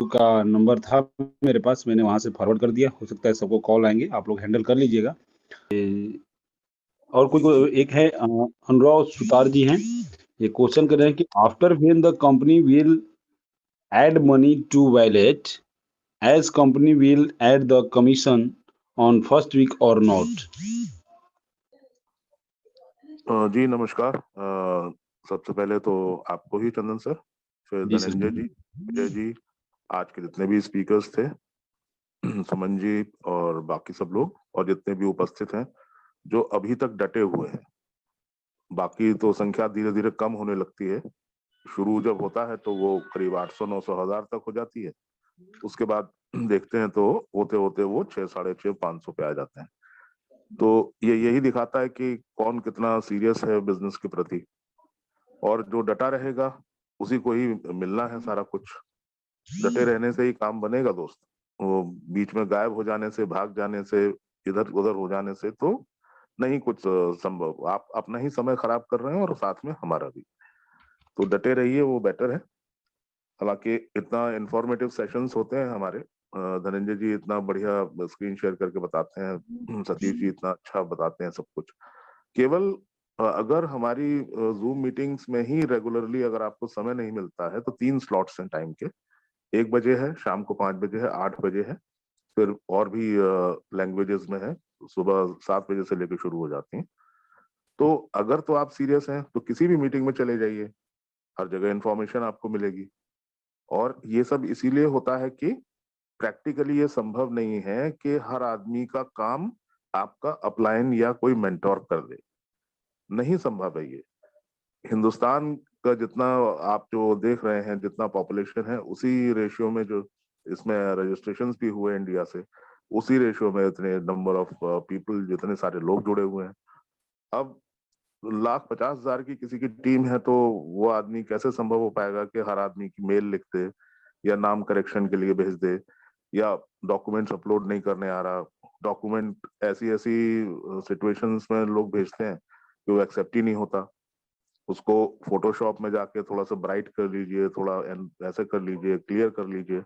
का नंबर था मेरे पास, मैंने वहाँ से फॉरवर्ड कर दिया। हो सकता है सबको कॉल आएँगे, आप लोग हैंडल कर लीजिएगा। और कोई एक है अनुराग सुतार जी हैं, ये क्वेश्चन कर रहे हैं कि after when the company will add money to wallet, as company will add the commission on first week और नॉट? जी नमस्कार। सबसे पहले तो आपको ही चंदन सर, फिर जी सर। धनंजय जी, विजय जी, आज के जितने भी स्पीकर्स थे, सुमन जी और बाकी सब लोग और जितने भी उपस्थित हैं जो अभी तक डटे हुए हैं। बाकी तो संख्या धीरे धीरे कम होने लगती है। शुरू जब होता है तो वो करीब 800, 900, 1000 तक हो जाती है। उसके बाद देखते हैं तो होते होते वो 6, 650, 500 पे आ जाते हैं। तो ये यही दिखाता है कि कौन कितना सीरियस है बिजनेस के प्रति, और जो डटा रहेगा उसी को ही मिलना है सारा कुछ। डटे रहने से ही काम बनेगा दोस्त। वो बीच में गायब हो जाने से, भाग जाने से, इधर उधर हो जाने से तो नहीं कुछ संभव। आप अपना ही समय खराब कर रहे हैं और साथ में हमारा भी। तो डटे रहिए, वो बेटर है। हालांकि इतना इंफॉर्मेटिव सेशंस होते हैं हमारे। धनंजय जी इतना बढ़िया स्क्रीन शेयर करके बताते हैं, सतीश जी इतना अच्छा बताते हैं सब कुछ। केवल अगर हमारी जूम मीटिंग्स में ही रेगुलरली अगर आपको समय नहीं मिलता है तो 3 स्लॉट्स हैं टाइम के। 1 बजे है, शाम को 5 बजे है, 8 बजे है, फिर और भी लैंग्वेजेस में है, सुबह 7 बजे से लेकर शुरू हो जाती हैं। तो अगर तो आप सीरियस हैं तो किसी भी मीटिंग में चले जाइए, हर जगह इंफॉर्मेशन आपको मिलेगी। और ये सब इसीलिए होता है कि प्रैक्टिकली ये संभव नहीं है कि हर आदमी का काम आपका अपलाइन या कोई मेंटोर कर दे। नहीं संभव है ये। हिंदुस्तान का जितना आप जो देख रहे हैं, जितना पॉपुलेशन है, उसी रेशियो में जो इसमें रजिस्ट्रेशंस भी हुए इंडिया से, उसी रेशियो में इतने नंबर ऑफ पीपल, जितने सारे लोग जुड़े हुए हैं। अब 1,50,000 की किसी की टीम है तो वो आदमी कैसे संभव हो पाएगा कि हर आदमी की मेल लिख दे या नाम करेक्शन के लिए भेज दे, या डॉक्यूमेंट्स अपलोड नहीं करने आ रहा। डॉक्यूमेंट ऐसी ऐसी सिचुएशंस में लोग भेजते हैं कि वो एक्सेप्ट ही नहीं होता। उसको फोटोशॉप में जाके थोड़ा सा ब्राइट कर लीजिए, थोड़ा ऐसे कर लीजिए, क्लियर कर लीजिए,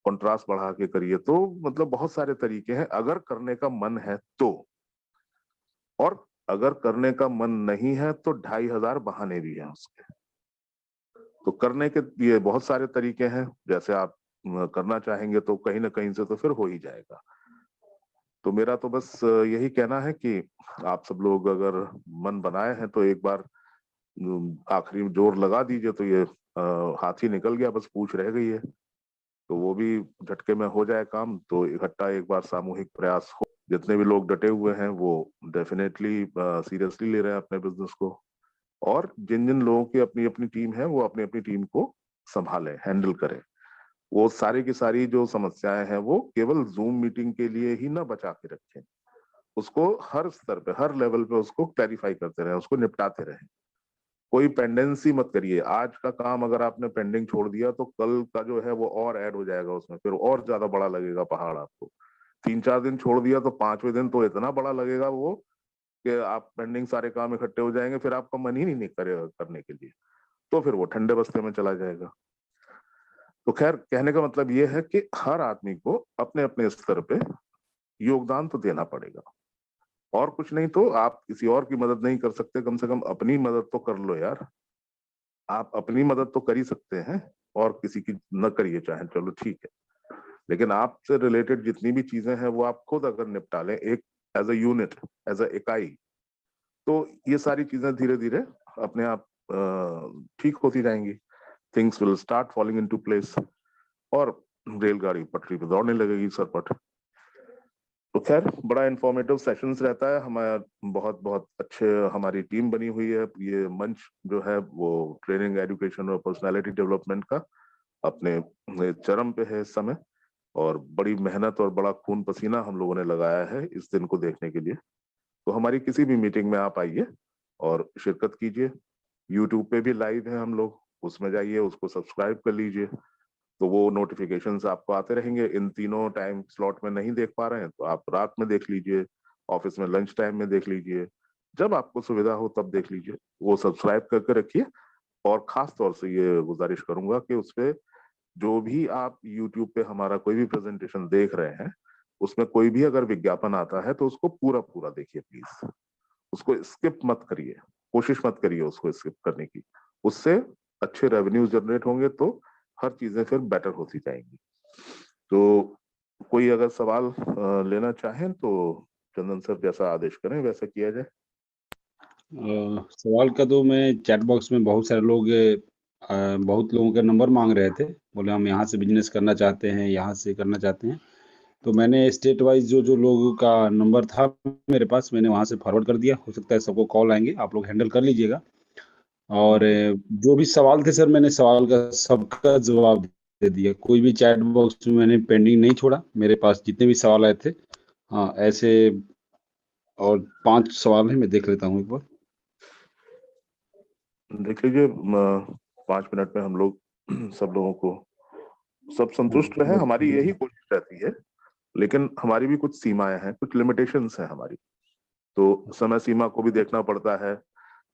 कंट्रास्ट बढ़ा के करिए। तो मतलब बहुत सारे तरीके हैं अगर करने का मन है तो। और अगर करने का मन नहीं है तो 2,500 बहाने भी हैं उसके। तो करने के ये बहुत सारे तरीके हैं। जैसे आप करना चाहेंगे तो कहीं ना कहीं से तो फिर हो ही जाएगा। तो मेरा तो बस यही कहना है कि आप सब लोग अगर मन बनाए हैं तो एक बार आखिरी में जोर लगा दीजिए। तो ये हाथी निकल गया, बस पूंछ रह गई है। तो वो भी झटके में हो जाए काम। तो इकट्ठा एक बार सामूहिक प्रयास हो। जितने भी लोग डटे हुए हैं वो डेफिनेटली सीरियसली ले रहे हैं अपने बिजनेस को। और जिन जिन लोगों की अपनी अपनी टीम है वो अपनी अपनी टीम को संभालें, हैंडल करें। वो सारी की सारी जो समस्याएं हैं वो केवल जूम मीटिंग के लिए ही ना बचा के रखें। उसको हर स्तर पे, हर लेवल पे उसको क्लैरिफाई करते रहें, उसको निपटाते रहें। कोई पेंडेंसी मत करिए। आज का काम अगर आपने पेंडिंग छोड़ दिया तो कल का जो है वो और ऐड हो जाएगा उसमें, फिर और ज्यादा बड़ा लगेगा पहाड़ आपको। 3-4 दिन छोड़ दिया तो 5वें दिन तो इतना बड़ा लगेगा वो कि आप पेंडिंग सारे काम इकट्ठे हो जाएंगे, फिर आपका मन ही नहीं करेगा करने के लिए। तो फिर वो ठंडे बस्ते में चला जाएगा। तो खैर, कहने का मतलब ये है कि हर आदमी को अपने अपने स्तर पे योगदान तो देना पड़ेगा। और कुछ नहीं तो आप किसी और की मदद नहीं कर सकते, कम से कम अपनी मदद तो कर लो यार। आप अपनी मदद तो कर ही सकते हैं, और किसी की न करिए चाहे, चलो ठीक है। लेकिन आपसे रिलेटेड जितनी भी चीजें हैं वो आप खुद अगर निपटा लें, एक as a unit, as a इकाई, तो ये सारी चीजें धीरे धीरे अपने आप ठीक होती जाएंगी। Things will start falling into place, और रेलगाड़ी पटरी पे दौड़ने लगेगी सरपट। तो खैर, बड़ा इंफॉर्मेटिव सेशंस रहता है हमारा। बहुत बहुत अच्छे हमारी टीम बनी हुई है। ये मंच जो है वो ट्रेनिंग, एजुकेशन और पर्सनालिटी डेवलपमेंट का अपने चरम पे है इस समय। और बड़ी मेहनत और बड़ा खून पसीना हम लोगों ने लगाया है इस दिन को देखने के लिए। तो हमारी किसी भी मीटिंग में आप आइए और शिरकत कीजिए। यूट्यूब पे भी लाइव है हम लोग, उसमें जाइए, उसको सब्सक्राइब कर लीजिए। तो वो नोटिफिकेशंस आपको आते रहेंगे। इन तीनों टाइम स्लॉट में नहीं देख पा रहे हैं तो आप रात में देख लीजिए, ऑफिस में लंच टाइम में देख लीजिए, जब आपको सुविधा हो तब देख लीजिए। वो सब्सक्राइब करके रखिए। और खास तौर से ये गुजारिश करूंगा कि उसपे जो भी आप YouTube पे हमारा कोई भी प्रेजेंटेशन देख रहे हैं, उसमें कोई भी अगर विज्ञापन आता है तो उसको पूरा पूरा देखिए प्लीज, उसको स्किप मत करिए, कोशिश मत करिए उसको स्किप करने की। उससे अच्छे रेवेन्यू जनरेट होंगे तो हर चीजें फिर बेटर होती जाएंगी। तो कोई अगर सवाल लेना चाहें तो चंदन सर जैसा आदेश करें वैसा किया जाए। सवाल का तो मैं चैट बॉक्स में बहुत सारे लोग बहुत लोगों के नंबर मांग रहे थे, बोले हम यहाँ से बिजनेस करना चाहते हैं, यहाँ से करना चाहते हैं। तो मैंने स्टेट वाइज जो जो लोगों का नंबर था मेरे पास, मैंने वहाँ से फॉरवर्ड कर दिया। हो सकता है सबको कॉल आएंगे, आप लोग हैंडल कर लीजिएगा। और जो भी सवाल थे सर, मैंने सवाल का सबका जवाब दे दिया। कोई भी चैट बॉक्स में मैंने पेंडिंग नहीं छोड़ा। मेरे पास जितने भी सवाल आए थे, हाँ ऐसे और 5 सवाल हैं, मैं देख लेता हूँ एक बार। देख लीजिए, 5 मिनट में हम लोग सब लोगों को सब संतुष्ट रहे, हमारी यही कोशिश रहती है। लेकिन हमारी भी कुछ सीमाएं हैं, कुछ लिमिटेशंस हैं हमारी, तो समय सीमा को भी देखना पड़ता है।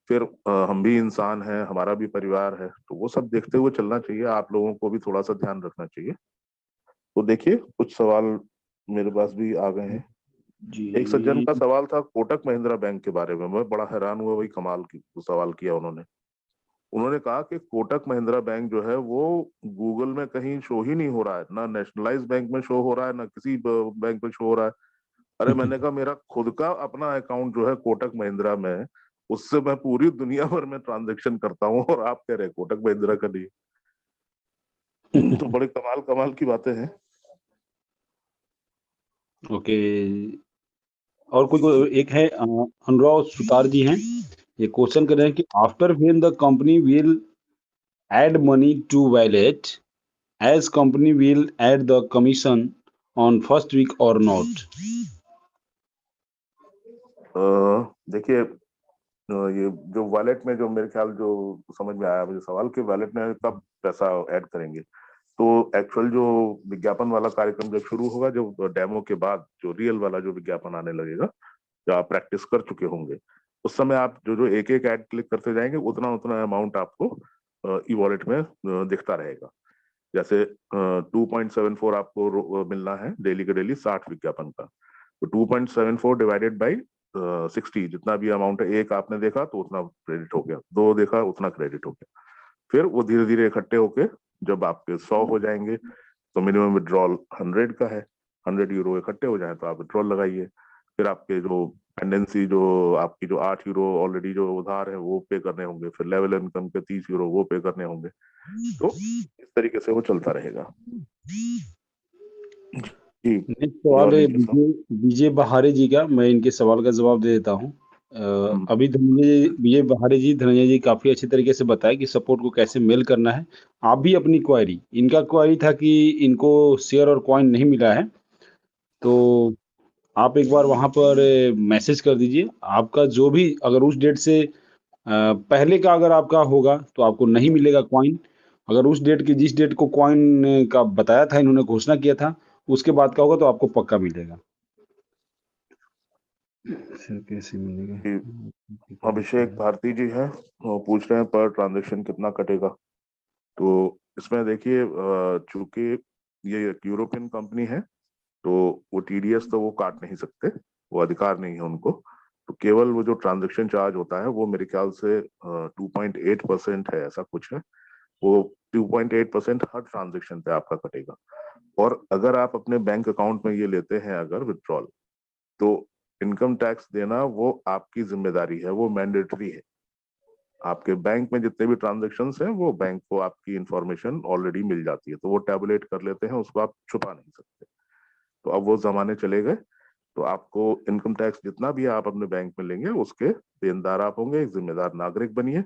फिर हम भी इंसान हैं, हमारा भी परिवार है, तो वो सब देखते हुए चलना चाहिए। आप लोगों को भी थोड़ा सा ध्यान रखना चाहिए। तो देखिए, कुछ सवाल मेरे पास भी आ गए हैं। एक सज्जन जी। का सवाल था कोटक महिंद्रा बैंक के बारे में, मैं बड़ा हैरान हुआ, वही कमाल की सवाल किया उन्होंने। उन्होंने कहा कि कोटक महिंद्रा बैंक जो है वो गूगल में कहीं शो ही नहीं हो रहा है, ना नेशनलाइज बैंक में शो हो रहा है, ना किसी बैंक में शो हो रहा है। अरे मैंने कहा मेरा खुद का अपना अकाउंट जो है कोटक महिंद्रा में है, उससे मैं पूरी दुनिया भर में ट्रांजेक्शन करता हूँ, और आप कह रहे हैं कोटक महिंद्रा का नहीं। तो बड़े कमाल कमाल की बातें हैं। ओके। और कोई एक है, अनुराग सुतार जी हैं। ये क्वेश्चन कर रहे हैं कि after when the company will add money to wallet, as company will add the commission on first week और नॉट। देखिए, ये जो वॉलेट में, जो मेरे ख्याल जो समझ में आया मुझे सवाल, कि वॉलेट में कब पैसा ऐड करेंगे। तो एक्चुअल जो विज्ञापन वाला कार्यक्रम जब शुरू होगा, जो डेमो के बाद जो रियल वाला जो विज्ञापन आने लगेगा, जो आप प्रैक्टिस कर चुके होंगे, उस समय आप जो जो एक एक ऐड क्लिक करते जाएंगे, उतना उतना अमाउंट आपको ई वॉलेट में दिखता रहेगा। जैसे 2.74 आपको मिलना है डेली के डेली 60 विज्ञापन का, तो 2.74 डिवाइडेड बाई 60, जितना भी अमाउंट है, एक आपने देखा तो उतना क्रेडिट हो गया, दो देखा उतना क्रेडिट हो गया। फिर वो धीरे धीरे इकट्ठे होके जब आपके 100 हो जाएंगे, तो मिनिमम विड्रॉल 100 का है, 100 यूरो इकट्ठे हो जाए तो आप विड्रॉल लगाइए। फिर आपके जो पेंडेंसी, जो आपकी जो 8 यूरो ऑलरेडी जो उधार है वो पे करने होंगे, फिर लेवल इनकम के 30 यूरो वो पे करने होंगे। तो इस तरीके से वो चलता रहेगा। जी, नेक्स्ट कोई सवाल और है नहीं है सर? विजय विजय बहारे जी का। मैं इनके सवाल का जवाब दे देता हूँ। अभी धनंजय विजय बहारे जी, धनंजय जी काफी अच्छे तरीके से बताया कि सपोर्ट को कैसे मेल करना है। आप भी अपनी क्वेरी, इनका क्वेरी था कि इनको शेयर और कॉइन नहीं मिला है, तो आप एक बार वहां पर मैसेज कर दीजिए। आपका जो भी, अगर उस डेट से पहले का अगर आपका होगा तो आपको नहीं मिलेगा कॉइन। अगर उस डेट की, जिस डेट को कॉइन का बताया था, इन्होंने घोषणा किया था, उसके बाद का होगा तो आपको पक्का मिलेगा। फिर कैसे मिलेगा? कि अभिषेक भारती जी हैं, वो पूछ रहे हैं पर ट्रांजेक्शन कितना कटेगा। तो इसमें देखिए, चूंकि ये एक यूरोपियन कंपनी है, तो वो टीडीएस तो वो काट नहीं सकते, वो अधिकार नहीं है उनको। तो केवल वो जो ट्रांजैक्शन चार्ज होता है वो मेरे ख्याल से 2.8% है, ऐसा कुछ है। वो 2.8% हर ट्रांजैक्शन पे आपका कटेगा। और अगर आप अपने बैंक अकाउंट में ये लेते हैं अगर विड्रॉल, तो इनकम टैक्स देना वो आपकी जिम्मेदारी है, वो मैंडेटरी है। आपके बैंक में जितने भी ट्रांजेक्शन्स हैं, वो बैंक को आपकी इंफॉर्मेशन ऑलरेडी मिल जाती है, तो वो टैबुलेट कर लेते हैं, उसको आप छुपा नहीं सकते। तो अब वो जमाने चले गए। तो आपको इनकम टैक्स जितना भी आप अपने बैंक में लेंगे, उसके देनदार आप होंगे, एक जिम्मेदार नागरिक बनिए।